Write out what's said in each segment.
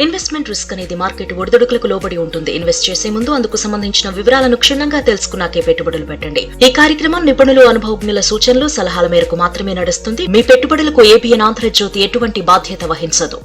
Investment risk అనేది market ఒడిదుడుకులకు లోబడి ఉంటుంది. ఇన్వెస్ట్ చేసే ముందు అందుకు సంబంధించిన వివరాలను క్షుణ్ణంగా తెలుసుకున్నాకే పెట్టుబడులు పెట్టండి. ఈ కార్యక్రమం నిపుణులు, అనుభవజ్ఞుల సూచనలు, సలహాల మేరకు మాత్రమే నడుస్తుంది. మీ పెట్టుబడులకు ఏబిఎన్ ఆంధ్రజ్యోతి ఎటువంటి బాధ్యత వహించదు.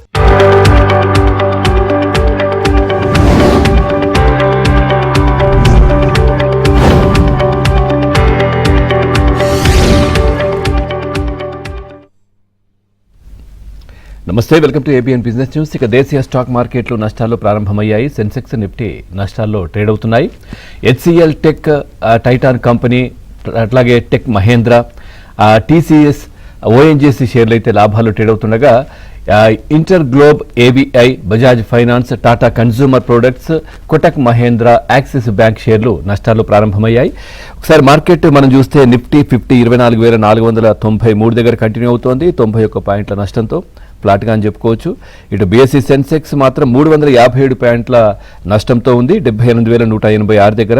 నమస్తే, welcome to ABN business news. ఇక దేశీయ స్టాక్ మార్కెట్లు నష్టాల్లో ప్రారంభమయ్యాయి. సెన్సెక్స్, నిఫ్టీ నష్టాల్లో ట్రేడ్ అవుతున్నాయి. హెచ్సిఎల్ టెక్, టైటాన్ కంపెనీ, అట్లాగే టెక్ మహేంద్ర, టీసీఎస్, ఓఎన్జీసీ షేర్లు అయితే లాభాలు ట్రేడ్ అవుతుండగా InterGlobe, ABI, Bajaj finance, Tata consumer products, Kotak Mahindra, Axis bank షేర్లు నష్టాల్లో ప్రారంభమయ్యాయి. ఒకసారి మార్కెట్ మనం చూస్తే నిఫ్టీ 24,493 దగ్గర కంటిన్యూ అవుతోంది. 91 పాయింట్ల నష్టంతో ఫ్లాట్గా అని చెప్పుకోవచ్చు. ఇటు బీఎస్సీ సెన్సెక్స్ మాత్రం 357 పాయింట్ల నష్టంతో ఉంది, 78,186 దగ్గర.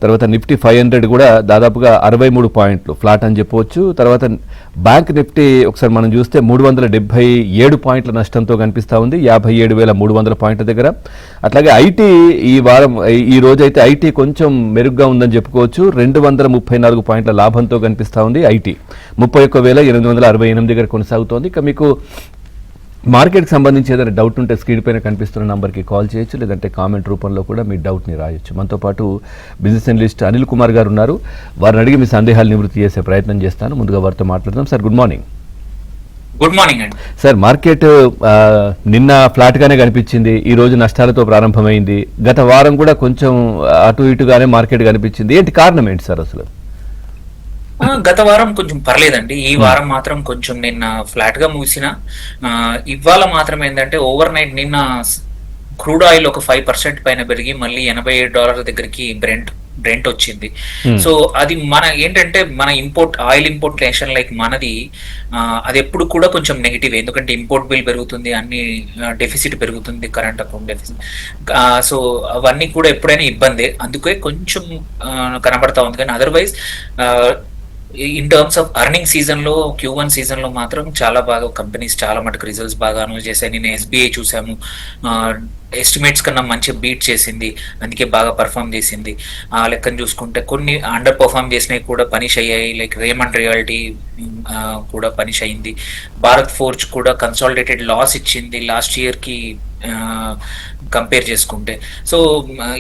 తర్వాత నిఫ్టీ 500 కూడా దాదాపుగా 63 పాయింట్లు ఫ్లాట్ అని చెప్పవచ్చు. తర్వాత బ్యాంక్ నిఫ్టీ ఒకసారి మనం చూస్తే 377 పాయింట్ల నష్టంతో కనిపిస్తూ ఉంది, 57,300 పాయింట్ల దగ్గర. అట్లాగే ఐటీ ఈ రోజు అయితే ఐటీ కొంచెం మెరుగ్గా ఉందని చెప్పుకోవచ్చు. 234 పాయింట్ల లాభంతో కనిపిస్తూ ఉంది. ఐటీ 31,868 దగ్గర కొనసాగుతోంది. ఇక మీకు మార్కెట్కి సంబంధించి ఏదైనా డౌట్ ఉంటే స్క్రీన్ పైన కనిపిస్తున్న నంబర్కి కాల్ చేయొచ్చు, లేదంటే కామెంట్ రూపంలో కూడా మీ డౌట్ని రాయొచ్చు. మనతో పాటు బిజినెస్ అనలిస్ట్ అనిల్ కుమార్ గారు ఉన్నారు. వారిని అడిగి మీ సందేహాలు నివృత్తి చేసే ప్రయత్నం చేస్తాను. ముందుగా వారితో మాట్లాడదాం. Sir, good morning. Good morning అండి. సార్, మార్కెట్ నిన్న ఫ్లాట్గానే కనిపించింది, ఈ రోజు నష్టాలతో ప్రారంభమైంది. గత వారం కూడా కొంచెం అటు ఇటుగానే మార్కెట్ కనిపించింది. ఏంటి కారణం ఏంటి సార్ అసలు? గత వారం కొంచెం పర్లేదండి. ఈ వారం మాత్రం కొంచెం నిన్న ఫ్లాట్ గా ముగిసిన. ఇవాళ మాత్రం ఏంటంటే ఓవర్ నైట్ నిన్న క్రూడ్ ఆయిల్ ఒక 5% పైన పెరిగి మళ్ళీ $87 దగ్గరికి బ్రెంట్ వచ్చింది. సో అది మన ఏంటంటే మన ఆయిల్ ఇంపోర్టేషన్ లైక్ మనది అది ఎప్పుడు కూడా కొంచెం నెగిటివ్. ఎందుకంటే ఇంపోర్ట్ బిల్ పెరుగుతుంది, అన్ని డెఫిసిట్ పెరుగుతుంది, కరెంట్ అకౌంట్ డెఫిసిట్. సో అవన్నీ కూడా ఎప్పుడైనా ఇబ్బందే, అందుకే కొంచెం కనబడతా ఉంది. కానీ otherwise in terms of earning season లో, Q1 సీజన్ లో మాత్రం చాలా బాగా కంపెనీస్ చాలా మటుకు రిజల్ట్స్ బాగా అనౌన్స్ చేశాయి. నేను SBI చూసాము, ఎస్టిమేట్స్ కన్నా మంచి బీట్ చేసింది, అందుకే బాగా పర్ఫామ్ చేసింది. ఆ లెక్కను చూసుకుంటే కొన్ని అండర్ పర్ఫామ్ చేసినవి కూడా పనిష్ అయ్యాయి. లైక్ రేమండ్ రియాలిటీ కూడా పనిష్ అయింది. భారత్ ఫోర్జ్ కూడా కన్సాలిడేటెడ్ లాస్ ఇచ్చింది లాస్ట్ ఇయర్ కి కంపేర్ చేసుకుంటే. సో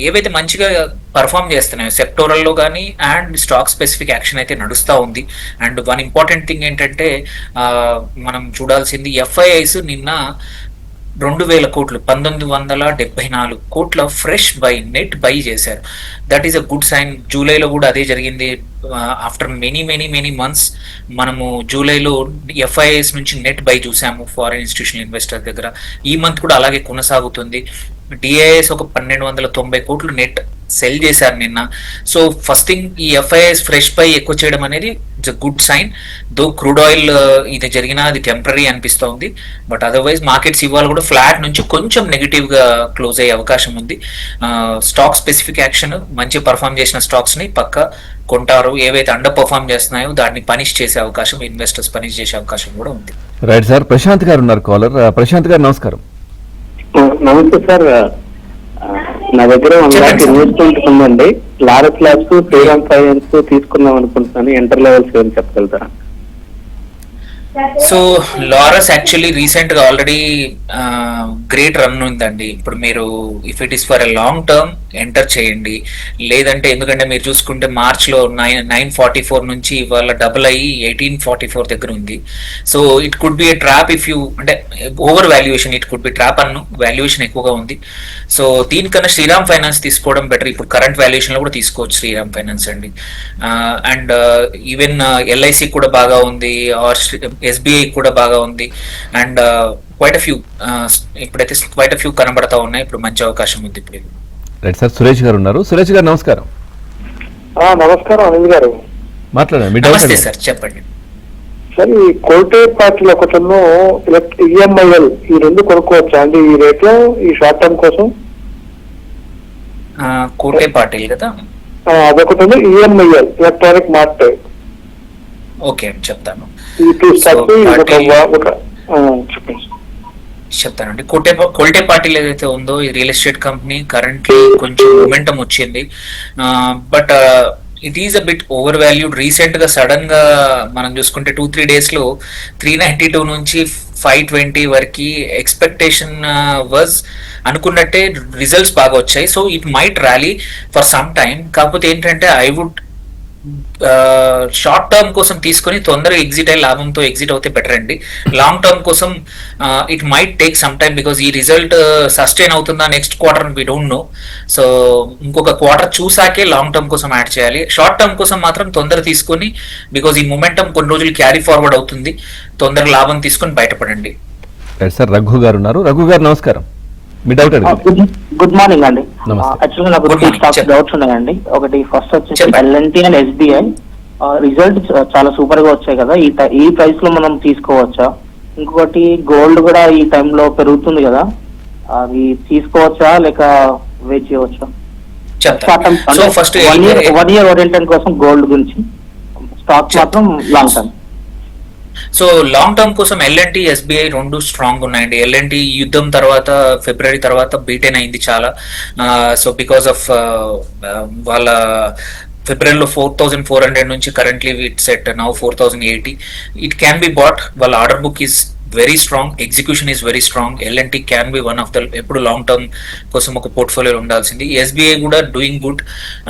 ఏవైతే మంచిగా పర్ఫామ్ చేస్తున్నాయో సెక్టోరల్లో కానీ అండ్ స్టాక్ స్పెసిఫిక్ యాక్షన్ అయితే నడుస్తూ ఉంది. అండ్ వన్ ఇంపార్టెంట్ థింగ్ ఏంటంటే మనం చూడాల్సింది, FIIs నిన్న 2,000 కోట్లు, 1,974 కోట్ల ఫ్రెష్ నెట్ బై చేశారు. That is a good sign. జూలైలో కూడా అదే జరిగింది. ఆఫ్టర్ మెనీ మంత్స్ మనము జూలైలో FIIs నుంచి నెట్ బై చూసాము ఫారిన్ ఇన్స్టిట్యూషనల్ ఇన్వెస్టర్ దగ్గర. ఈ మంత్ కూడా అలాగే కొనసాగుతుంది. DIIs ఒక 1,290 కోట్లు నెట్ సెల్ చేశారు నిన్న. సో ఫస్ట్ థింగ్, ఈ FIIs ఫ్రెష్ బై ఎక్కువ చేయడం అనేది it's a good sign. Though crude oil ఇది జరిగినా అది టెంపరీ అనిపిస్తోంది. బట్ అదర్వైజ్ మార్కెట్స్ ఇవాళ కూడా ఫ్లాట్ నుంచి కొంచెం నెగిటివ్ గా క్లోజ్ అయ్యే అవకాశం ఉంది. స్టాక్ స్పెసిఫిక్ యాక్షన్, మంచి పర్ఫామ్ చేసిన స్టాక్స్ ని పక్క కొంటారు. ఏవైతే అండర్ పర్ఫామ్ చేస్తున్నాయో దాన్ని పనిష్ చేసే అవకాశం, ఇన్వెస్టర్స్ పనిష్ చేసే అవకాశం కూడా ఉంది. రైట్ సార్, ప్రశాంత్ గారు ఉన్నారు కాలర్. ప్రశాంత్ గారు నమస్కారం. నమస్తే సార్, నా దగ్గర 1 lakh ఇన్వెస్ట్మెంట్ ఉందండి. లారస్ ల్యాబ్స్, శ్రీరామ్ ఫైనాన్స్ తీసుకుందాం అనుకుంటున్నాను. ఎంటర్ లెవెల్స్ ఏమైనా చెప్పగలుగుతారా? సో లారస్ యాక్చువల్లీ రీసెంట్ గా ఆల్రెడీ గ్రేట్ రన్ ఉందండి. ఇప్పుడు మీరు if it is for a long term enter చేయండి. లేదంటే ఎందుకంటే మీరు చూసుకుంటే మార్చ్ లో 944 నుంచి ఇవాళ డబుల్ అయ్యి 1844 దగ్గర ఉంది. So it could be a trap if you, అంటే over valuation, it could be trap అన్ను, వాల్యుయేషన్ ఎక్కువగా ఉంది. సో దీనికన్నా శ్రీరామ్ ఫైనాన్స్ తీసుకోవడం బెటర్. ఇప్పుడు కరెంట్ వాల్యుయేషన్ లో కూడా తీసుకోవచ్చు శ్రీరామ్ ఫైనాన్స్ అండి. అండ్ ఈవెన్ LIC కూడా బాగా ఉంది, ఆర్ SBI కూడా బాగా ఉంది. అండ్ ఇప్పుడైతే క్వైట్ ఫ్యూ కనబడతా ఉన్నాయి. ఇప్పుడు మంచి అవకాశం ఉంది. ఇప్పుడు రైట్ సార్, సురేష్ గారు ఉన్నారు. సురేష్ గారు నమస్కారం. నమస్కారం అనిల్ గారు, మాట్లాడండి. నమస్తే సార్, చెప్పండి. సార్, ఈ కోల్టే పార్టీలు ఒకటను EMIL, ఈ రెండు కొనుక్కోవచ్చా అండి ఈ రేట్ లో, ఈ షార్ట్ టర్మ్ కోసం? కోటే పాటిల్ కదా, అదొకటి EMIL ఎలక్ట్రానిక్ మార్ట్. ఓకే చెప్తాను. ఈ టూ స్టాక్స్ చెప్పండి. చెప్తానండి. కోల్టే పాటిల్ ఏదైతే ఉందో ఈ రియల్ ఎస్టేట్ కంపెనీ కరెంట్లీ కొంచెం మొమెంటం వచ్చింది, but it is a bit over valued. Recent గా సడన్ గా మనం చూసుకుంటే 2-3 డేస్ లో 392 నుంచి 520 వరకు ఎక్స్పెక్టేషన్ వాజ్ అనుకున్నట్టే రిజల్ట్స్ బాగా వచ్చాయి. So it might rally for some time. కాకపోతే ఏంటంటే ఐ వుడ్ షార్ట్ టర్మ్ కోసం తీసుకొని తొందరగా ఎగ్జిట్ అయ్యి లాభంతో ఎగ్జిట్ అవుతే బెటర్ అండి. లాంగ్ టర్మ్ కోసం it might take some time, because ఈ రిజల్ట్ సస్టైన్ అవుతుందా next quarter we don't know. So ఇంకొక క్వార్టర్ చూసాకే లాంగ్ టర్మ్ కోసం యాడ్ చేయాలి. షార్ట్ టర్మ్ కోసం మాత్రం తొందర తీసుకొని, బికాస్ ఈ మొమెంటం కొన్ని రోజులు క్యారీ ఫార్వర్డ్ అవుతుంది, తొందర లాభం తీసుకొని బయటపడండి. సార్ రఘు గారు ఉన్నారు. రఘు గారు నమస్కారం, మీ డౌట్ అడగండి. గుడ్ మార్నింగ్ అండి. నమస్తే. యాక్చువల్గా నాకు Good morning. స్టాక్స్ చెప్పండి. డౌట్స్ ఉన్నాయండి. ఒకటి ఫస్ట్ వచ్చేసి చెప్పండి. ఎల్ఎన్టీ అండ్ ఎస్బీఐ రిజల్ట్ చాలా సూపర్ గా వచ్చాయి కదా, ఈ ప్రైస్ లో మనం తీసుకోవచ్చా? ఇంకొకటి గోల్డ్ కూడా ఈ టైంలో పెరుగుతుంది కదా, అది తీసుకోవచ్చా లేక వెయిట్ చేయవచ్చా? చెప్తాను. సో ఫస్ట్ 1 year ఓరియంటెడ్ కోసం గోల్డ్ గురించి, స్టాక్ మాత్రం long term. So long term కోసం ఎల్ఎన్టీ, ఎస్బీఐ రెండు స్ట్రాంగ్ ఉన్నాయండి. ఎల్ఎన్టీ యుద్ధం తర్వాత ఫిబ్రవరి తర్వాత బీటెన్ అయింది చాలా. సో బికాస్ ఆఫ్ వాళ్ళ ఫిబ్రవరిలో 4,400 నుంచి currently it set now 4,080. It can be bought. వాళ్ళ order book is very strong, execution is very strong. LNT can be one of the ఎప్పుడు లాంగ్ టర్మ్ కోసం ఒక పోర్ట్ఫోలియో ఉండాల్సింది. ఎస్బీఐ కూడా డూయింగ్ గుడ్,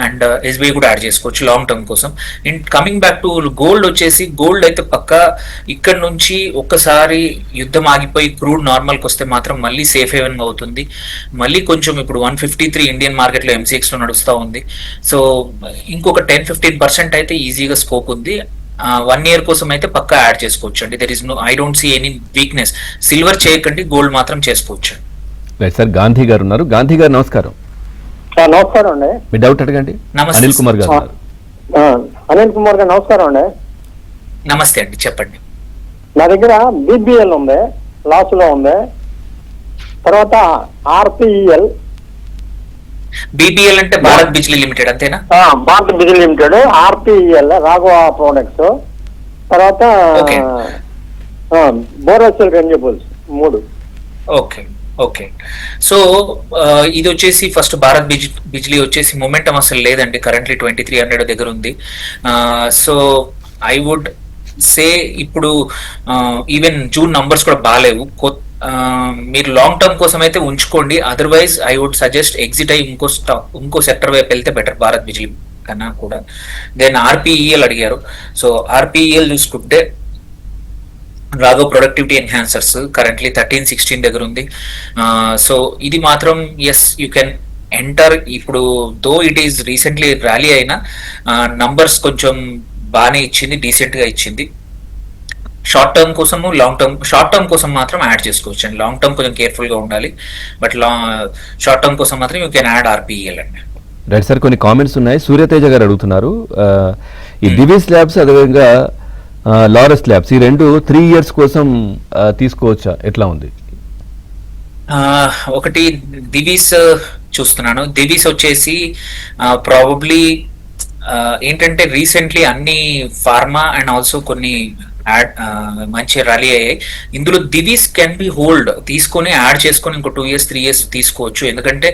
అండ్ ఎస్బీఐ కూడా add చేసుకోవచ్చు long term కోసం. And coming back to gold వచ్చేసి, gold అయితే పక్కా ఇక్కడ నుంచి ఒక్కసారి యుద్ధం ఆగిపోయి క్రూడ్ నార్మల్కి వస్తే మాత్రం మళ్ళీ సేఫ్ హేవెన్ అవుతుంది. మళ్ళీ కొంచెం ఇప్పుడు 153 ఇండియన్ మార్కెట్లో ఎంసీఎక్స్ లో నడుస్తూ ఉంది. సో ఇంకొక 10-15% అయితే ఈజీగా స్కోప్ ఉంది. 1 year కోసం అయితే పక్కా యాడ్ చేసుకోవచ్చు అండి. There is no, I don't see any weakness. Silver చేయకండి, గోల్డ్ మాత్రం చేసుకోవచ్చు. రైట్ సార్, గాంధీ గారు ఉన్నారు. గాంధీ గారు నమస్కారం, నమస్కారం అండి. మీ డౌట్ అడగండి. నమస్తే. అనిల్ కుమార్ గారు ఉన్నారు. అనిల్ కుమార్ గారు నమస్కారం అండి. నమస్తే అండి, చెప్పండి. నా దగ్గర బీబీఎల్ ఉంది, లాస్ లో ఉంది. తర్వాత ఆర్పిఈఎల్, బీబీఎల్ అంటే భారత్ బిజ్లీ లిమిటెడ్ అంతేనా? భారత్ బిజిల్ లిమిటెడ్, ఆర్పిఈఎల్ రాఘవ ప్రొడక్ట్స్, తర్వాత Okay. Borosil renewables, 3. Okay okay. So ఇది వచ్చేసి ఫస్ట్ భారత్ బిజ్లీ వచ్చేసి మొమెంటం అసలు లేదండి. కరెంట్లీ 2,300 దగ్గర ఉంది. సో ఐ వుడ్ సే ఇప్పుడు ఈవెన్ జూన్ నంబర్స్ కూడా బాగాలేవు. మీరు లాంగ్ టర్మ్ కోసం అయితే ఉంచుకోండి. Otherwise I would suggest exit అయ్యి ఇంకో సెక్టర్ వైపు వెళ్తే బెటర్, భారత్ బిజ్లీ కన్నా కూడా. దెన్ ఆర్పిఈఎల్ అడిగారు. సో ఆర్పిఈఎల్ చూసుకుంటే రాఘవ్ ప్రొడక్టివిటీ ఎన్హాన్సర్స్ కరెంట్లీ 13-16 దగ్గర ఉంది. సో ఇది మాత్రం ఎస్, యూ కెన్ ఎంటర్. ఇప్పుడు though it is recently rally అయినా నంబర్స్ కొంచెం బాగానే ఇచ్చింది, డీసెంట్ గా ఇచ్చింది. షార్ట్ టర్మ్ కోసము, షార్ట్ టర్మ్ కోసం మాత్రం యాడ్ చేసుకోవచ్చు అండి. లాంగ్ టర్మ్ కొంచెం కేర్ఫుల్ గా ఉండాలి, బట్ షార్ట్ టర్మ్ కోసం మాత్రం యూ కెన్ యాడ్ ఆర్పిఈఎల్ అండి. రైట్ సార్, కొన్ని కామెంట్స్ ఉన్నాయి. సూర్యతేజ గారు అడుగుతున్నారు, ఈ దివిస్ ల్యాబ్స్ అదేవిధంగా లారస్ ల్యాబ్స్ ఈ రెండు 3 years కోసం తీసుకోవచ్చా, ఎట్లా ఉంది? ఒకటి దివీస్ చూస్తున్నాను. దివీస్ వచ్చేసి ప్రాబబ్లీ ఏంటంటే రీసెంట్లీ అన్ని ఫార్మా అండ్ ఆల్సో కొన్ని మంచి ర్యాలీ అయ్యాయి. ఇందులో దివీస్ కెన్ బి హోల్డ్, తీసుకొని యాడ్ చేసుకొని ఇంకో 2 years 3 years తీసుకోవచ్చు. ఎందుకంటే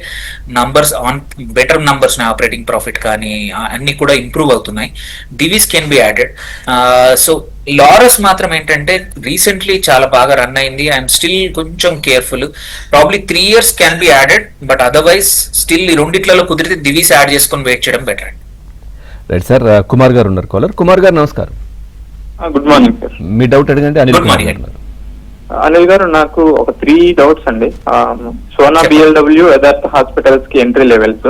numbers on better numbers, operating profit కానీ అన్ని కూడా ఇంప్రూవ్ అవుతున్నాయి. Divi's can be added. So Laurus మాత్రం ఏంటంటే రీసెంట్లీ చాలా బాగా రన్ అయింది. ఐఎమ్ స్టిల్ కొంచెం careful. Probably 3 years can be added, but otherwise still ఈ రెండిట్లలో కుదిరితే దివీస్ యాడ్ చేసుకొని వెయిట్ చేయడం బెటర్ అండి. రైట్ సార్, కుమార్ గారు ఉన్నారు కాలర్. కుమార్ గారు నమస్కారం, గుడ్ మార్నింగ్ సార్. మీ డౌట్ అడగండి. Anil Good Kumar morning. గారు ఉన్నారు. అనిల్ గారు, నాకు ఒక 3 డౌట్స్ అండి. సోనా చెప్పండి. బిఎల్డబ్ల్యూ యథార్థ హాస్పిటల్స్ కి entry levels,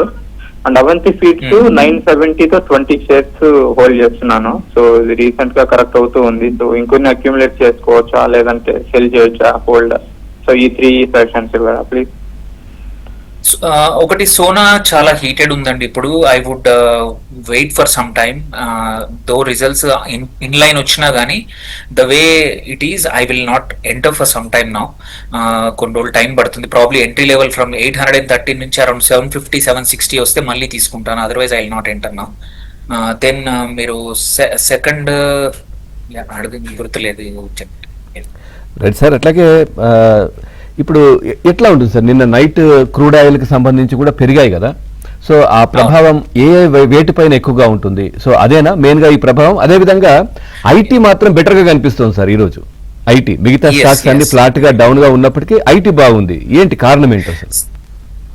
and Avanti Feeds 970 తో 20 shares హోల్డ్ చేస్తున్నాను. సో ఇది రీసెంట్ గా కరెక్ట్ అవుతూ ఉంది. సో ఇంకొన్ని అక్యూములేట్ చేసుకోవచ్చా లేదంటే సెల్ చేయొచ్చా హోల్డ్? సో ఈ 3 సజెషన్స్ ఇవ్వరా ప్లీజ్. ఒకటి, సోనా చాలా హీటెడ్ ఉందండి ఇప్పుడు. I would wait for some time. Though results in line వచ్చినా కానీ the way it is, I will not enter for some time now. కొన్ని రోజులు టైం పడుతుంది. ప్రాబ్లీ ఎంట్రీ లెవెల్ ఫ్రమ్ 830 నుంచి అరౌండ్ 750-760 వస్తే మళ్ళీ తీసుకుంటాను. Otherwise I will not enter now. Then మీరు సెకండ్ అడుగు, గుర్తులేదు చెప్పండి. రైట్ సార్, అట్లాగే ఇప్పుడు ఎట్లా ఉంటుంది సార్? నిన్న నైట్ క్రూడ్ ఆయిల్కి సంబంధించి కూడా పెరిగాయి కదా, సో ఆ ప్రభావం ఏ వేటిపైన ఎక్కువగా ఉంటుంది? సో అదేనా మెయిన్గా ఈ ప్రభావం? అదేవిధంగా ఐటీ మాత్రం బెటర్గా కనిపిస్తుంది సార్ ఈరోజు. ఐటీ మిగతా స్టాక్స్ అన్ని ఫ్లాట్గా డౌన్గా ఉన్నప్పటికీ ఐటీ బాగుంది, ఏంటి కారణం ఏంటి అసలు?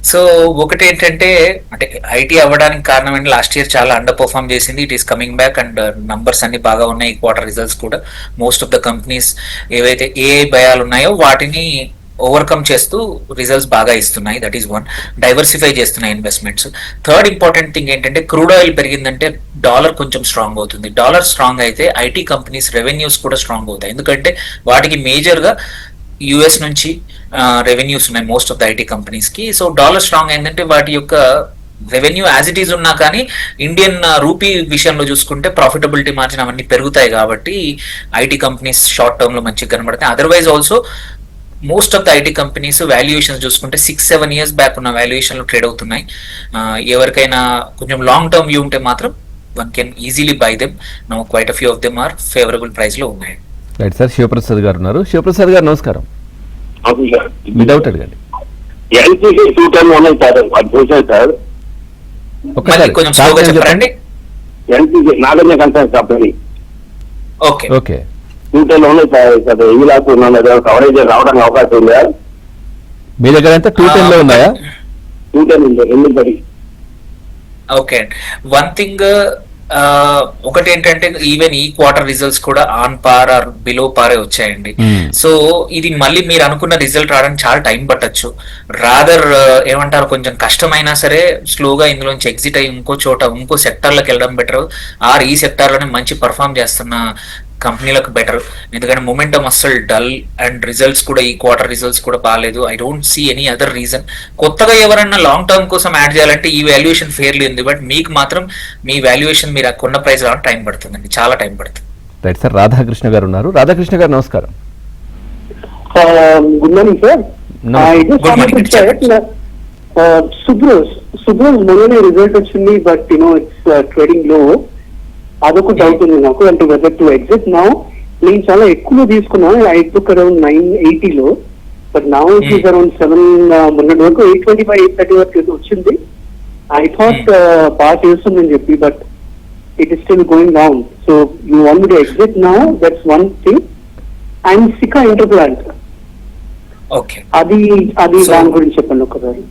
సో ఒకటి ఏంటంటే, అంటే ఐటీ అవ్వడానికి కారణం ఏంటి, లాస్ట్ ఇయర్ చాలా అండర్ పర్ఫార్మ్ చేసింది. It is coming back and numbers అన్ని బాగా ఉన్నాయి. ఈ క్వార్టర్ రిజల్ట్స్ కూడా మోస్ట్ ఆఫ్ ద కంపెనీస్ ఏవైతే ఏఐ భయాలు ఉన్నాయో వాటిని ఓవర్కమ్ చేస్తూ రిజల్ట్స్ బాగా ఇస్తున్నాయి. That is one. డైవర్సిఫై చేస్తున్నాయి ఇన్వెస్ట్మెంట్స్. థర్డ్ ఇంపార్టెంట్ థింగ్ ఏంటంటే, క్రూడ్ ఆయిల్ పెరిగిందంటే డాలర్ కొంచెం స్ట్రాంగ్ అవుతుంది. డాలర్ స్ట్రాంగ్ అయితే ఐటీ కంపెనీస్ రెవెన్యూస్ కూడా స్ట్రాంగ్ అవుతాయి. ఎందుకంటే వాటికి మేజర్గా యుఎస్ నుంచి రెవెన్యూస్ ఉన్నాయి most of the IT companies కి. సో డాలర్ స్ట్రాంగ్ అయిందంటే వాటి యొక్క రెవెన్యూ యాజ్ ఇట్ ఈజ్ ఉన్నా కానీ ఇండియన్ రూపీ విషయంలో చూసుకుంటే ప్రాఫిటబిలిటీ మార్జిన్ అవన్నీ పెరుగుతాయి. కాబట్టి ఐటీ కంపెనీస్ షార్ట్ టర్మ్ లో మంచిగా కనబడతాయి. Otherwise also most of the IT companies valuations చూసుకుంటే 6-7 years బ్యాక్ ఉన్న వాల్యుయేషన్లు ట్రేడ్ అవుతున్నాయి. ఎవరికైనా కొంచెం లాంగ్ టర్మ్ వ్యూ ఉంటే మాత్రం one can easily buy them. Now quite a few of them are favourable price లో ఉన్నాయి. రైట్ సార్, శివప్రసాద్ గారు ఉన్నారు. శివప్రసాద్ గారు నమస్కారం. మీ డౌట్ అడగండి. ఎల్పిజి 210 ఉన్నాయి సార్, అది చూసాను సార్. ఒక్కసారి కొంచెం స్లోగా చెప్పండి. ఎల్పిజి నాగన్య కన్సల్ట్ కంపెనీ ఓకే ఓకే 210 ఉన్నాయి సార్. ఈ లాక్ కవరేజ్ రావడానికి అవకాశం ఉందా? మీ దగ్గర ఎంత 210 లో ఉన్నాయా? 210 ఉంది, ఎందుకు? ఓకే. వన్ థింగ్ ఒకటి ఏంటంటే, ఈవెన్ ఈ క్వార్టర్ రిజల్ట్స్ కూడా ఆన్ పార్ ఆర్ బిలో పారే వచ్చాయండి. సో ఇది మళ్ళీ మీరు అనుకున్న రిజల్ట్ రావడానికి చాలా టైం పట్టచ్చు. రాదర్ ఏమంటారు, కొంచెం కష్టమైనా సరే స్లోగా ఇందులోంచి ఎగ్జిట్ అయ్యి ఇంకో సెక్టార్లకు వెళ్ళడం బెటర్. ఆర్ ఈ సెక్టార్లోనే మంచి పర్ఫామ్ చేస్తున్న కంపెనీలకు బెటర్. ఎందుకంటే మొమెంటమ్ అస్సలు డల్ అండ్ రిజల్ట్స్ కూడా ఈ క్వార్టర్ రిజల్ట్స్ కూడా బాగాలేదు. I don't see any other reason. కొత్తగా ఎవరైనా లాంగ్ టర్మ్ కోసం యాడ్ చేయాలంటే ఈ వాల్యుయేషన్ ఫేర్లీ ఉంది. బట్ మీకు మాత్రం మీ వాల్యుయేషన్ మీరు కొన్న ప్రైస్ రావడం టైం పడుతుందండి, చాలా టైం పడుతుంది. రైట్ సార్, రాధాకృష్ణ గారు ఉన్నారు. రాధాకృష్ణ గారు నమస్కారం. Good morning sir. సుబ్రోస్ మొన్ననే రిజల్ట్ వచ్చింది, బట్ ఇట్స్ ట్రేడింగ్ లో. అదొక డౌట్ ఉంది నాకు, అంటే వెదర్ టు ఎగ్జిట్ నౌ. నేను చాలా ఎక్కువ తీసుకున్నాను, ఐ టుక్ అరౌండ్ 980 లో, but now it is around 7. మొన్నటి వరకు 825, 830 వరకు వచ్చింది. ఐ థాట్ బాగా చేస్తుందని చెప్పి, but it is still going down. So you want to exit now, that's one thing. And Sika Interplant, అది దాని గురించి చెప్పండి ఒకసారి.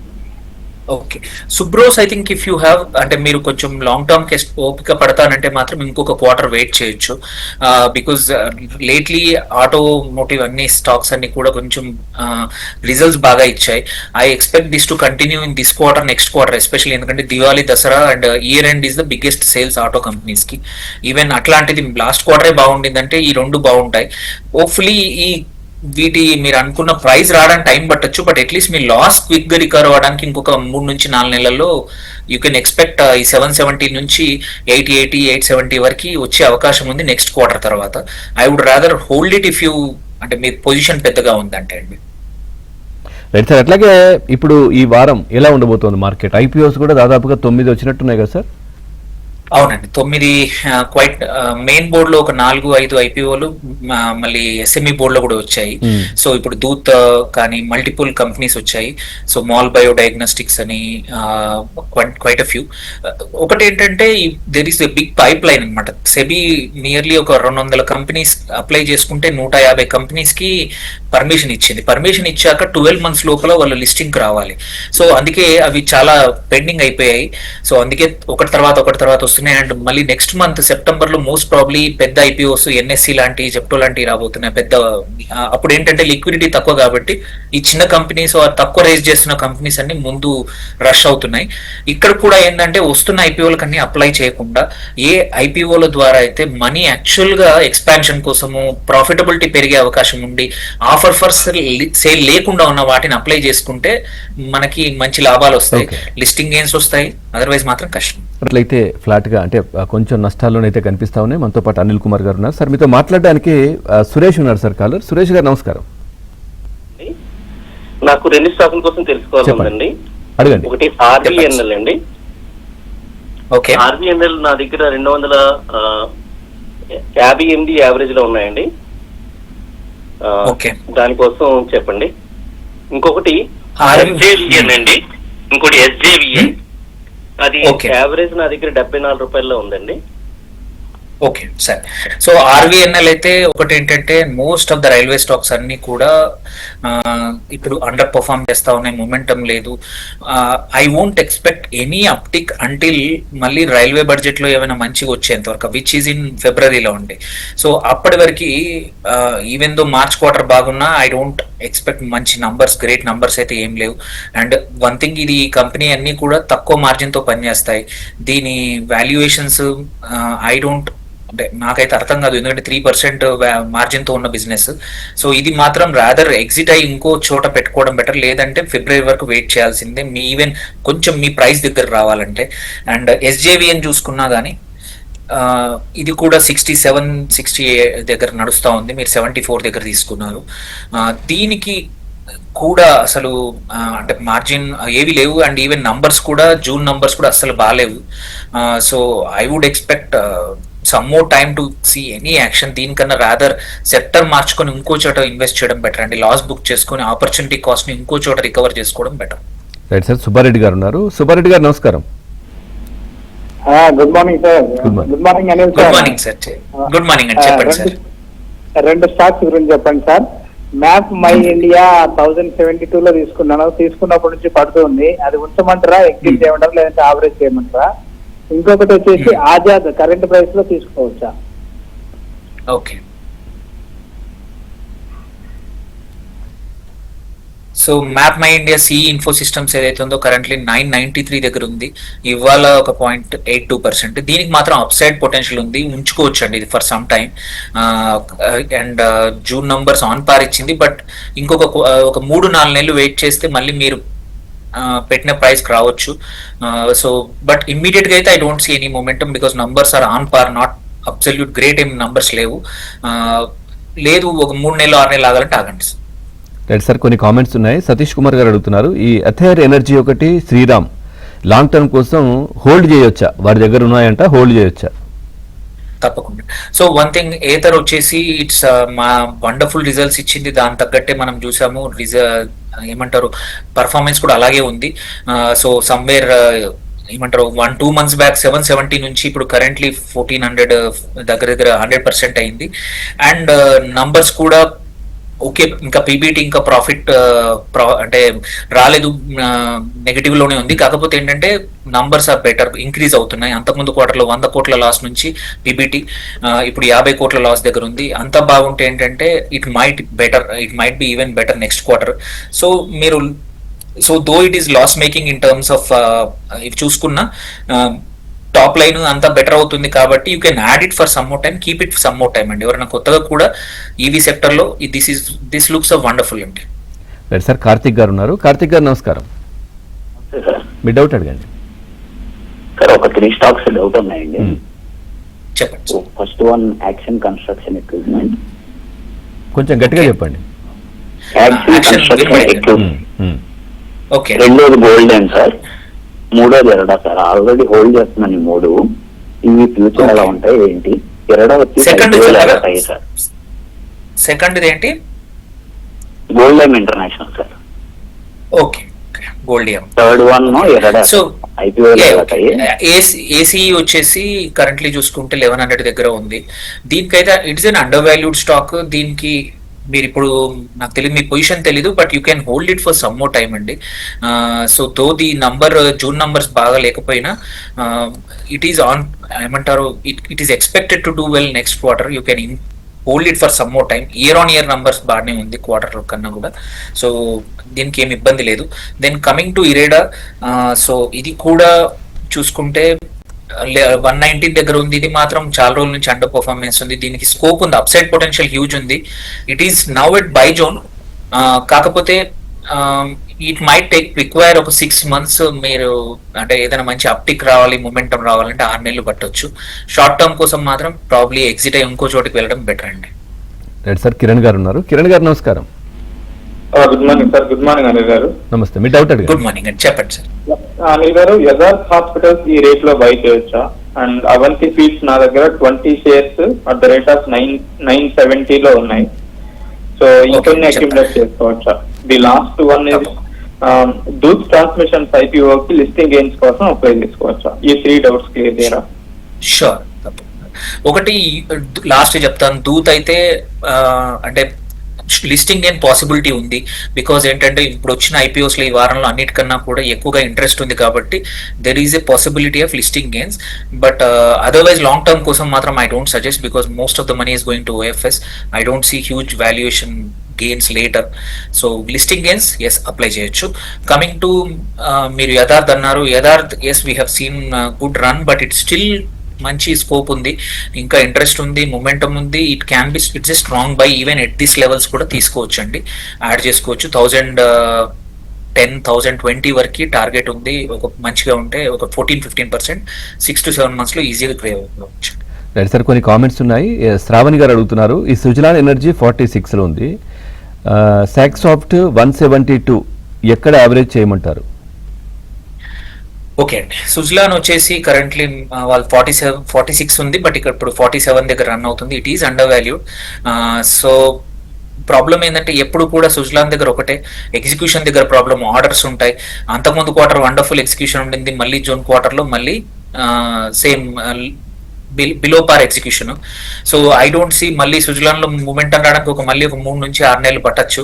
Okay, Subros I think if you have, అంటే మీరు కొంచెం లాంగ్ టర్మ్ కి ఓపిక పడతానంటే మాత్రం ఇంకొక క్వార్టర్ వెయిట్ చేయొచ్చు. బికాజ్ లేట్లీ ఆటోమోటివ్ అన్ని స్టాక్స్ అన్ని కూడా కొంచెం రిజల్ట్స్ బాగా ఇచ్చాయి. I expect this to continue in this quarter, next quarter especially. ఎందుకంటే Diwali, Dussehra and year end is the biggest sales auto companies కి. ఈవెన్ అట్లాంటిది లాస్ట్ క్వార్టరే బాగుండిందంటే ఈ రెండు బాగుంటాయి. హోప్ఫుల్లీ ఈ వీటి మీరు అనుకున్న ప్రైస్ రావడానికి టైం పట్టొచ్చు, బట్ అట్లీస్ట్ మీ లాస్ క్విక్ గా రికవర్ అవ్వడానికి ఇంకొక 3 నుంచి 4 నెలల్లో యూ కెన్ ఎక్స్పెక్ట్ ఈ 770 నుంచి 880, 870 వరకు వచ్చే అవకాశం ఉంది నెక్స్ట్ క్వార్టర్ తర్వాత. I would rather hold it if you, అంటే మీ పొజిషన్ పెద్దగా ఉందంటే అండి. రైట్ సార్, అట్లాగే ఇప్పుడు ఈ వారం ఎలా ఉండబోతోంది మార్కెట్? ఐపీఓస్ కూడా దాదాపుగా 9 వచ్చినట్టున్నాయి కదా సార్? అవునండి, 9 క్వైట్ మెయిన్ బోర్డ్ లో ఒక 4-5 ఐపీఓలు, మళ్ళీ ఎస్ఎంఈ బోర్డ్ లో కూడా వచ్చాయి. సో ఇప్పుడు దూత్ కానీ మల్టిపుల్ కంపెనీస్ వచ్చాయి. సో మాల్ బయో డయాగ్నోస్టిక్స్ అని క్వైట్ అ ఫ్యూ. ఒకటి ఏంటంటే, there is a big pipeline అనమాట. సెబీ నియర్లీ ఒక 200 కంపెనీస్ అప్లై చేసుకుంటే 150 కంపెనీస్ కి పర్మిషన్ ఇచ్చింది. పర్మిషన్ ఇచ్చాక 12 months లోపల వాళ్ళు లిస్టింగ్ కి రావాలి. సో అందుకే అవి చాలా పెండింగ్ అయిపోయాయి. సో అందుకే ఒకటి తర్వాత వస్తున్నాయి. అండ్ మళ్ళీ నెక్స్ట్ మంత్ సెప్టెంబర్ లో మోస్ట్ ప్రాబ్లీ పెద్ద ఐపీఓస్, ఎన్ఎస్సి లాంటి, జెప్టో లాంటివి రాబోతున్నాయి. పెద్ద అప్పుడు ఏంటంటే లిక్విడిటీ తక్కువ కాబట్టి ఈ చిన్న కంపెనీస్, తక్కువ రేజ్ చేస్తున్న కంపెనీస్ అన్ని ముందు రష్ అవుతున్నాయి. ఇక్కడ కూడా ఏంటంటే వస్తున్న ఐపీఓలకు అన్ని అప్లై చేయకుండా ఏ ఐపీఓల ద్వారా అయితే మనీ యాక్చువల్ గా ఎక్స్పాన్షన్ కోసము, ప్రాఫిటబిలిటీ పెరిగే అవకాశం ఉండి ఆఫర్ ఫర్ సేల్ లేకుండా ఉన్న వాటిని అప్లై చేసుకుంటే మనకి మంచి లాభాలు వస్తాయి, లిస్టింగ్ గెయిన్స్ వస్తాయి. అదర్వైజ్ మాత్రం కష్టం. అట్లయితే ఫ్లాట్ గా, అంటే కొంచెం నష్టాల్లోనైతే కనిపిస్తా ఉన్నాయి. మనతో పాటు అనిల్ కుమార్ గారు ఉన్నారు. సార్, మీతో మాట్లాడడానికి సురేష్ ఉన్నారు సార్ కాలర్. సురేష్ గారు నమస్కారం. నాకు 2 స్టాకుల కోసం తెలుసుకోవాలండి. అడగండి. ఒకటి ఆర్బిఎన్ఎల్ అండి. ఓకే, ఆర్బిఎన్ఎల్ నా దగ్గర 258 యావరేజ్ లో ఉన్నాయండి. ఓకే, దానికోసం చెప్పండి. ఇంకొకటి ఎస్జేవిఎన్ అండి, ఇంకోటి ఎస్జేవిఎన్. అది యావరేజ్ నా దగ్గర 74 రూపాయల్లో ఉందండి. ఓకే సరే. సో ఆర్వీఎన్ఎల్ అయితే ఒకటి ఏంటంటే most of the railway stocks అన్ని కూడా ఇప్పుడు అండర్ పర్ఫార్మ్ చేస్తా ఉన్నాయి, మొమెంటం లేదు. I won't expect any uptick until మళ్ళీ రైల్వే బడ్జెట్ లో ఏమైనా మంచిగా వచ్చేంత వరకు, విచ్ ఈజ్ ఇన్ ఫిబ్రవరిలో ఉండే. సో అప్పటి వరకు ఈవెన్ దో మార్చ్ క్వార్టర్ బాగున్నా ఐ డోంట్ ఎక్స్పెక్ట్ మంచి నంబర్స్, గ్రేట్ నంబర్స్ అయితే ఏం లేవు. అండ్ వన్ థింగ్, ఇది కంపెనీ అన్ని కూడా తక్కువ మార్జిన్ తో పనిచేస్తాయి. దీని వాల్యుయేషన్స్ ఐ డోంట్, అంటే నాకైతే అర్థం కాదు, ఎందుకంటే 3% మార్జిన్ తో ఉన్న బిజినెస్. సో ఇది మాత్రం రాదర్ ఎగ్జిట్ అయ్యి ఇంకో చోట పెట్టుకోవడం బెటర్, లేదంటే ఫిబ్రవరి వరకు వెయిట్ చేయాల్సిందే మీ ఈవెన్ కొంచెం మీ ప్రైస్ దగ్గర రావాలంటే. అండ్ ఎస్జేవిఎన్ చూసుకున్నా కానీ ఇది కూడా 67-68 దగ్గర నడుస్తూ ఉంది, మీరు 74 దగ్గర తీసుకున్నారు. దీనికి కూడా అసలు అంటే మార్జిన్ ఏవి లేవు, అండ్ ఈవెన్ నంబర్స్ కూడా జూన్ నంబర్స్ కూడా అసలు బాగాలేవు. So I would expect some more time to see any action. దీనికన్నా రాదర్ సెక్టర్ మార్చుకొని ఇంకో చోట ఇన్వెస్ట్ చేయడం బెటర్ అండి. లాస్ బుక్ చేసుకొని ఆపర్చునిటీ కాస్ట్ ని ఇంకో చోట రికవర్ చేసుకోవడం బెటర్. Right sir. సుబ్బారెడ్డి గారు ఉన్నారు. సుబ్బారెడ్డి గారు నమస్కారం. Good morning sir. Good morning Anil sir. Good morning sir. Good morning అండి, చెప్పండి సార్. 2 స్టాక్స్ గురించి చెప్పండి సార్. మ్యాప్ మై ఇండియా 1072 లో తీసుకున్నప్పటి నుంచి పడుతుంది, అది ఉంచమంటారా, ఎగ్జిట్ చేయమంటారా, లేదంటే ఆవరేజ్ చేయమంటారా? ఇంకొకటి వచ్చేసి ఆజాద్ కరెంట్ ప్రైస్ లో తీసుకోవచ్చా? Okay. So MapmyIndia C Info Systems ఏదైతే ఉందో కరెంట్లీ 993 దగ్గర ఉంది, ఇవాళ ఒక 0.82%. దీనికి మాత్రం అప్ సైడ్ పొటెన్షియల్ ఉంది, ఉంచుకోవచ్చు అండి ఇది for some time. And June numbers on par ఇచ్చింది, బట్ ఒక 3-4 నెలలు వెయిట్ చేస్తే మళ్ళీ మీరు పెట్టిన ప్రైస్ రావచ్చు. సో బట్ ఇమ్మీడియట్ గా అయితే I don't see any momentum, because numbers are on par, not absolute great ఏం నంబర్స్ లేవు. లేదు ఒక 3 నెలలు 6 నెలలు ఆగాలంటే ఆగండి. Right sir. కొన్ని కామెంట్స్ ఉన్నాయి. సతీష్ కుమార్ గారు అడుగుతున్నారు, ఈ అథైర్ ఎనర్జీ ఒకటి, శ్రీరామ్ లాంగ్ టర్మ్ కోసం హోల్డ్ చేయొచ్చా? వారి దగ్గర ఉన్నాయంట, హోల్డ్ చేయొచ్చా? తప్పకుండా. సో వన్ థింగ్, ఏతర్ వచ్చేసి ఇట్స్ మా వండర్ఫుల్ రిజల్ట్స్ ఇచ్చింది, దాని తగ్గట్టే మనం చూసాము. ఏమంటారు, పర్ఫార్మెన్స్ కూడా అలాగే ఉంది. సో సమ్వేర్ ఏమంటారు 1-2 months బ్యాక్ 770 నుంచి ఇప్పుడు కరెంట్లీ 1400 దగ్గర 100% అయింది. అండ్ నంబర్స్ కూడా ఓకే, ఇంకా పీబీటీ ఇంకా ప్రాఫిట్ అంటే రాలేదు, నెగటివ్ లోనే ఉంది. కాకపోతే ఏంటంటే నంబర్స్ ఆర్ బెటర్, ఇంక్రీజ్ అవుతున్నాయి. అంతకుముందు క్వార్టర్లో 100 కోట్ల లాస్ నుంచి పీబీటీ ఇప్పుడు 50 కోట్ల లాస్ దగ్గర ఉంది. అంత బాగుంటే ఏంటంటే it might be even better next quarter. So మీరు though it is loss making in terms of ఇవి చూసుకున్నా టాప్ లైన్ అంతా బెటర్ అవుతుంది, కాబట్టి you can add it for some more time, keep it some more time అండి. ఎవరైనా కొత్తగా కూడా ఈవీ సెక్టర్ లో దిస్ లుక్స్ వండర్ఫుల్ అండి. Right sir. కార్తిక్ గారు ఉన్నారు. కార్తిక్ గారు నమస్కారం. మీ డౌట్ అడగండి సార్. ఒక 3 స్టాక్స్ డౌట్ ఉన్నాయండి. చెప్పండి. First one action construction equipment. కొంచెం గట్టిగా చెప్పండి. ఓకే. రెండోది గోల్డెన్ సార్. మూడోది ఎరడా సార్. ఆల్రెడీ హోల్డ్ చేస్తున్నాను ఈ 3. ఇవి ఫ్యూచర్ ఎలా ఉంటాయి ఏంటి? ఎరడా వచ్చి సార్. సెకండ్ ఏంటి? Golden international sir. Okay, Goldiam. Third one ఎరడా. సో ఐపీఓ ఏసీ వచ్చేసి కరెంట్లీ చూసుకుంటే 1100 దగ్గర ఉంది. దీనికైతే it's an under valued stock. దీనికి మీరు ఇప్పుడు నాకు తెలియదు, మీ పొజిషన్ తెలీదు, but you can hold it for some more time అండి. So though the June numbers బాగా లేకపోయినా ఇట్ ఈస్ ఆన్, ఏమంటారు, it is expected to do well next quarter. You can hold it for some more time. Year numbers బాగానే ఉంది quarter కన్నా కూడా, so దీనికి ఏమి ఇబ్బంది లేదు. Then coming to IREDA, so ఇది కూడా చూసుకుంటే 190 దగ్గర ఉంది. ఇది మాత్రం చాలా రోజుల నుంచి అండర్ పర్ఫార్మెన్స్ ఉంది. దీనికి స్కోప్ ఉంది, అప్ సైడ్ పొటెన్షియల్ హ్యూజ్ ఉంది. It is now at by zone. కాకపోతే ఇట్ మైట్ రిక్వైర్ ఒక 6 months. మీరు అంటే ఏదైనా మంచి అప్టిక్ రావాలి, మొమెంటం రావాలంటే 6 నెలలు పట్టొచ్చు. షార్ట్ టర్మ్ కోసం మాత్రం ప్రాబ్లీ ఎగ్జిట్ అయ్యి ఇంకో చోటికి వెళ్ళడం బెటర్ అండి. Right sir. కిరణ్ గారు ఉన్నారు. కిరణ్ గారు నమస్కారం. Good morning sir. Good morning Anil garu. నమస్తే. మీ డౌట్ అడగండి. గుడ్ మార్నింగ్ అండి, చెప్పండి సార్. అనిల్ గారు, యజార్స్ హాస్పిటల్స్ ఈ రేట్ లో బై చేయొచ్చా? అండ్ అవంతి ఫీడ్స్ నా దగ్గర 20 shares at the rate of 970 లో ఉన్నాయి. సో ఇంకొన్ని Okay, అక్యుములేట్ చేసుకోవచ్చా? ది లాస్ట్ వన్ ఇస్ దూత్ ట్రాన్స్మిషన్స్ ఐపీఓకి లిస్టింగ్ గెయిన్స్ కోసం అప్లై చేసుకోవచ్చా? ఈ 3 డౌట్స్ క్లియర్ చేయరా? షూర్. ఒకటి లాస్ట్ చెప్తాను, దూత్ అయితే అంటే లిస్టింగ్ గెయిన్ పాసిబిలిటీ ఉంది. బికాజ్ ఏంటంటే ఇప్పుడు వచ్చిన ఐపీఓస్ లో ఈ వారంలో అన్నిటికన్నా కూడా ఎక్కువగా ఇంట్రెస్ట్ ఉంది కాబట్టి there is a possibility of listing gains. But otherwise long term కోసం మాత్రం I don't suggest, because most of the money is going to OFS. I don't see huge valuation gains later. So listing gains as apply చేయొచ్చు. Coming to మీరు యథార్థ్ అన్నారు, Yatharth as we have seen good run, but it still మంచి scope ఉంది, ఇంకా interest ఉంది, momentum ఉంది. It can be it's a strong by even at this levels కూడా తీసుకోవచ్చు అండి, యాడ్ చేసుకోవచ్చు. 1010-1020 వరకు టార్గెట్ ఉంది. ఒక మంచిగా ఉంటే ఒక 14-15% 6 to 7 months లో ఈజీగా క్రియేట్ అవ్వచ్చు. రైట్ సార్, కొన్ని కామెంట్స్ ఉన్నాయి. శ్రావణి గారు అడుగుతున్నారు, ఈ సుజలాన్ ఎనర్జీ 46లో ఉంది, సాక్సాఫ్ట్ 172 ఎక్కడ యావరేజ్ చేయమంటారు? ఓకే అండి, సుజలాన్ వచ్చేసి కరెంట్లీ వాళ్ళు 46 ఉంది, బట్ ఇక్కడ ఇప్పుడు 47 దగ్గర రన్ అవుతుంది. It is under valued. So problem ఏంటంటే ఎప్పుడు కూడా సుజలాన్ దగ్గర ఒకటే ఎగ్జిక్యూషన్ దగ్గర ప్రాబ్లమ్, ఆర్డర్స్ ఉంటాయి. అంతకుముందు క్వార్టర్ వండర్ఫుల్ ఎగ్జిక్యూషన్ ఉండింది, మళ్ళీ జూన్ క్వార్టర్లో మళ్ళీ same below par execution. So I don't see మళ్ళీ సుజలాన్ లో మూమెంటం రావడానికి మళ్ళీ ఒక 3 నుంచి 6 నెలలు పట్టచ్చు.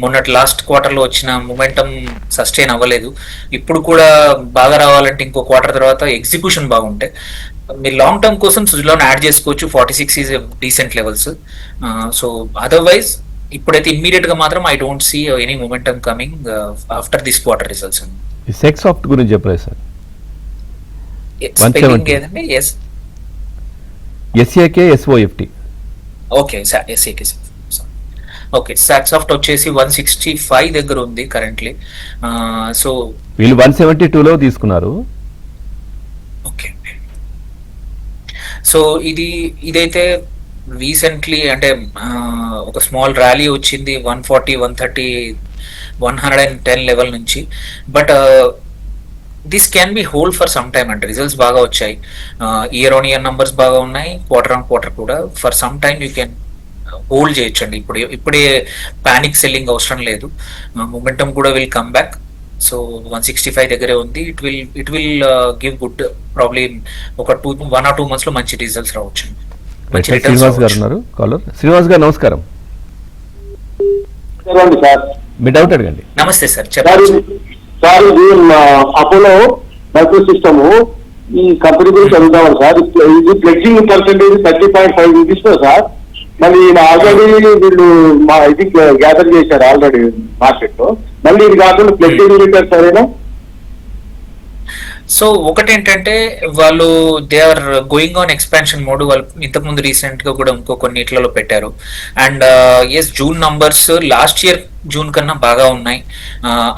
మొన్నటి లాస్ట్ క్వార్టర్ లో వచ్చిన మూమెంటం సస్టైన్ అవ్వలేదు. ఇప్పుడు కూడా బాగా రావాలంటే ఇంకో క్వార్టర్ తర్వాత ఎగ్జిక్యూషన్ బాగుంటే మీరు లాంగ్ టర్మ్ కోసం సుజలాన్ యాడ్ చేసుకోవచ్చు. 46 is decent levels. So otherwise ఇప్పుడైతే ఇమ్మీడియట్ గా మాత్రం I don't see any momentum coming after this quarter results. Saksoft గురించి చెప్పలేదు సార్. స్పెల్లింగ్ ఏదండి? S S A K S O F T. Okay S A K. Okay, Saksoft వచ్చేసి 165 దగ్గర ఉంది కరెంట్లీ. సో వీళ్ళు 172లో తీసుకున్నారు. ఓకే, సో ఇదైతే రీసెంట్లీ అంటే ఒక స్మాల్ ర్యాలీ వచ్చింది 140, 130, 110 లెవెల్ నుంచి. But this can be hold for some time అంటే రిజల్ట్స్ బాగా వచ్చాయి, ఇయర్ ఆన్ ఇయర్ నంబర్స్ బాగా ఉన్నాయి, క్వార్టర్ ఆన్ క్వార్టర్ కూడా. For some time you can hold చేయొచ్చండి. ఇప్పుడే పానిక్ సెల్లింగ్ అవసరం లేదు. మొమెంటం కూడా విల్ కమ్ బ్యాక్. సో 165 దగ్గరే ఉంది. It will give good, probably ఒక 1 or 2 months లో మంచి రిజల్ట్స్ రావచ్చు. శ్రీనివాస్ గారు ఉన్నారు కాలర్. శ్రీనివాస్ గారు నమస్కారం. సార్ మీ డౌట్ అడగండి. నమస్తే సార్, చెప్పండి. సార్ ఇది అపోలో మైక్రో సిస్టమ్ ఈ కంపెనీ గురించి అడుగుతామని సార్. ఇది ప్లెడ్జింగ్ పర్సెంటేజ్ 30.5 రూపీస్ సార్. మళ్ళీ ఆల్రెడీ వీళ్ళు మా ఇది గ్యాదర్ చేశారు ఆల్రెడీ మార్కెట్ లో. మళ్ళీ ఇది కాకుండా ప్లెడ్జింగ్ పెట్టారు సరేనా? సో ఒకటేంటంటే వాళ్ళు they are going on expansion mode. వాళ్ళు ఇంతకుముందు రీసెంట్ గా కూడా ఇంకో కొన్ని ఇట్లలో పెట్టారు. And yes, June numbers last year June కన్నా బాగా ఉన్నాయి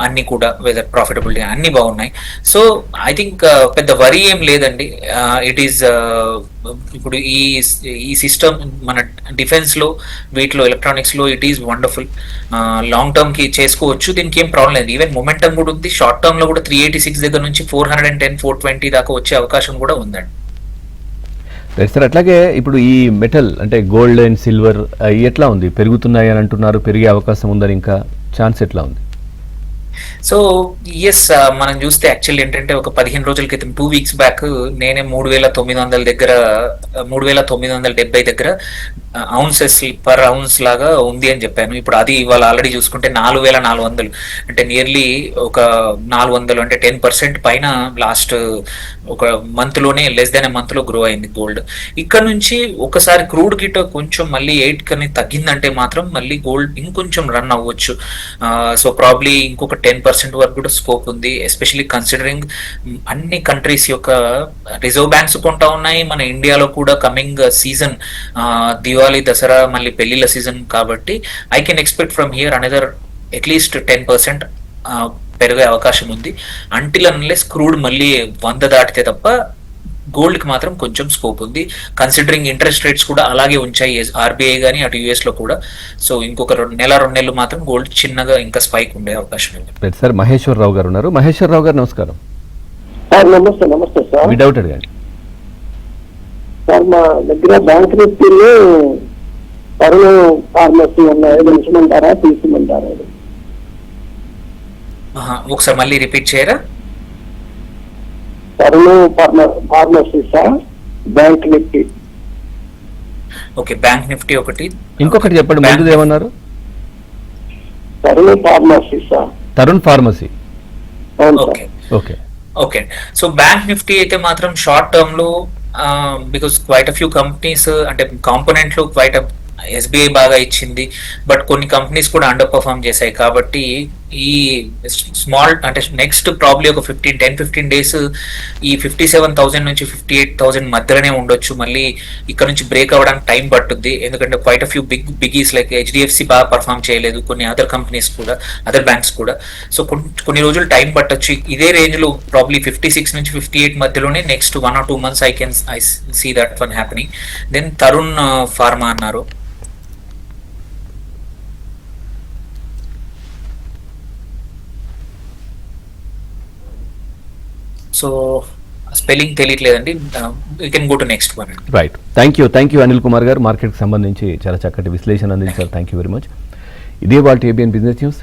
అన్ని కూడా, వెదర్ ప్రాఫిటబిలిటీ అన్ని బాగున్నాయి. సో ఐ థింక్ పెద్ద వరీ ఏం లేదండి. ఇట్ ఈస్ ఇప్పుడు ఈ సిస్టమ్ మన డిఫెన్స్ లో, వీటిలో ఎలక్ట్రానిక్స్ లో it is wonderful. Long term కి చేసుకోవచ్చు, దీనికి ఏం ప్రాబ్లం లేదు. ఈవెన్ మొమెంటం కూడా ఉంది. షార్ట్ టర్మ్ లో కూడా 386 దగ్గర నుంచి 410, 420 దాకా వచ్చే అవకాశం కూడా ఉందండి. రైట్ సార్, అట్లాగే ఇప్పుడు ఈ మెటల్ అంటే గోల్డ్ అండ్ సిల్వర్ ఎట్లా ఉంది? పెరుగుతున్నాయి అని అంటున్నారు, పెరిగే అవకాశం ఉందని, ఇంకా ఛాన్స్ ఎట్లా ఉంది? సో ఎస్, మనం చూస్తే యాక్చువల్ ఏంటంటే ఒక 15 రోజుల క్రితం 2 weeks బ్యాక్ నేనే 3,900 దగ్గర 3,970 దగ్గర ఔన్సెస్ పర్ ఔన్స్ లాగా ఉంది అని చెప్పాను. ఇప్పుడు అది ఇవాళ ఆల్రెడీ చూసుకుంటే 4,400, అంటే నియర్లీ ఒక 400 అంటే 10% పైన లాస్ట్ ఒక మంత్ లోనే, లెస్ దాన్ మంత్ లో గ్రో అయింది గోల్డ్. ఇక్కడ నుంచి ఒకసారి క్రూడ్ గిట్ కొంచెం మళ్ళీ 8 కని తగ్గిందంటే మాత్రం మళ్ళీ గోల్డ్ ఇంకొంచెం రన్ అవ్వచ్చు. సో ప్రాబ్లీ ఇంకొక 10% వరకు కూడా స్కోప్ ఉంది, ఎస్పెషలీ కన్సిడరింగ్ అన్ని కంట్రీస్ యొక్క రిజర్వ్ బ్యాంక్స్ కొంటా ఉన్నాయి. మన ఇండియాలో కూడా కమింగ్ సీజన్ దివాళీ, దసరా, మళ్ళీ పెళ్లిళ్ళ సీజన్ కాబట్టి I can expect from here another at least 10% పెరిగే అవకాశం ఉంది. అంటిల్ అన్లెస్ క్రూడ్ మళ్ళీ 100 దాటితే తప్ప గోల్డ్ కి మాత్రం కొంచెం స్కోప్ ఉంది, కన్సిడరింగ్ ఇంట్రెస్ట్ రేట్స్ కూడా అలాగే ఉంచాయి ఆర్బీఐ గానీ అటు యుఎస్ లో కూడా. సో ఇంకొక 2 నెలలు మాత్రం గోల్డ్ చిన్నగా ఇంకా స్పైక్ ఉండే అవకాశం ఉంది. సార్ మహేశ్వరరావు గారు ఉన్నారు. మహేశ్వరరావు గారు నమస్కారం. నమస్తే సార్. మీ డౌట్ అడగండి సార్. మా దగ్గర బ్యాంక్ నిఫ్టీలో తరుణ్ ఫార్మసీ ఉన్నాయి, ఉంచమంటారా తీసుకోమంటారా? ఒకసారి మళ్ళీ రిపీట్ చేయరా? Tarun pharmacy sir, bank Nifty. Okay, bank Nifty ఒకటి. ఇంకొకటి చెప్పండి, ముందు ఏమన్నారు? Tarun pharmacy sir. Tarun pharmacy. అవును sir. Okay okay okay. So bank Nifty అయితే మాత్రం షార్ట్ టర్మ్ లో because quite a few companies అంటే కాంపోనెంట్లు క్వైట్ ఎస్బీఐ బాగా ఇచ్చింది, బట్ కొన్ని కంపెనీస్ కూడా అండర్ పర్ఫార్మ్ చేశాయి. కాబట్టి ఈ స్మాల్ అంటే నెక్స్ట్ ప్రాబ్లీ ఒక 10-15 డేస్ ఈ 57,000 నుంచి 58,000 మధ్యలోనే ఉండొచ్చు. మళ్ళీ ఇక్కడ నుంచి బ్రేక్ అవ్వడానికి టైం పట్టుద్ది, ఎందుకంటే quite a few biggies like HDFC బాగా పర్ఫార్మ్ చేయలేదు, కొన్ని అదర్ కంపెనీస్ కూడా, అదర్ బ్యాంక్స్ కూడా. సో కొన్ని రోజులు టైం పట్టొచ్చు. ఇదే రేంజ్ లో ప్రాబ్లీ 56 నుంచి 58 మధ్యలోనే next 1 or 2 months I see that one happening. Then Tarun pharma అన్నారు. సో స్పెల్లింగ్ తెలియట్లేదండి. You can go to next one. Right, thank you Anil Kumar garu, మార్కెట్కి సంబంధించి చాలా చక్కటి విశ్లేషణ అందించారు. Thank you very much. ఇదే వాళ్ళ ఏబిఎన్ బిజినెస్ న్యూస్.